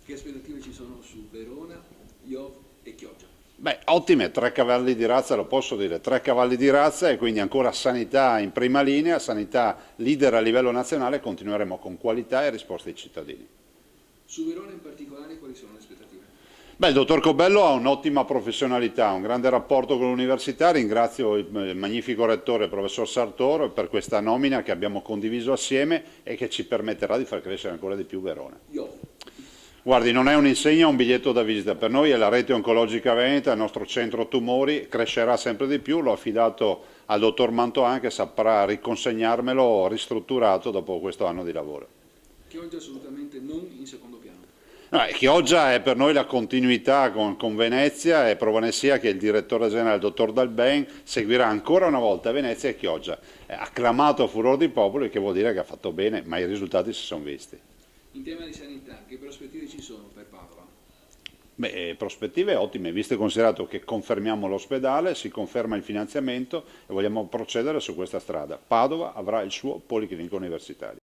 Che aspettative ci sono su Verona, Iov e Chioggia? Beh, ottime, 3 cavalli di razza, lo posso dire, 3 cavalli di razza e quindi ancora sanità in prima linea, sanità leader a livello nazionale, continueremo con qualità e risposte ai cittadini. Su Verona in particolare quali sono le aspettative? Beh, il dottor Cobello ha un'ottima professionalità, un grande rapporto con l'università, ringrazio il magnifico rettore, il professor Sartoro, per questa nomina che abbiamo condiviso assieme e che ci permetterà di far crescere ancora di più Verona. Iov. Guardi, non è un'insegna, è un biglietto da visita, per noi è la rete oncologica veneta, il nostro centro tumori crescerà sempre di più, l'ho affidato al dottor Mantoan che saprà riconsegnarmelo ristrutturato dopo questo anno di lavoro. Chioggia assolutamente non in secondo piano. No, Chioggia è per noi la continuità con Venezia e Provanessia che il direttore generale, il dottor Dalben, seguirà ancora una volta Venezia e Chioggia. È acclamato a furor di popolo, che vuol dire che ha fatto bene, ma i risultati si sono visti. In tema di sanità, che prospettive ci sono per Padova? Beh, prospettive ottime, visto e considerato che confermiamo l'ospedale, si conferma il finanziamento e vogliamo procedere su questa strada. Padova avrà il suo policlinico universitario.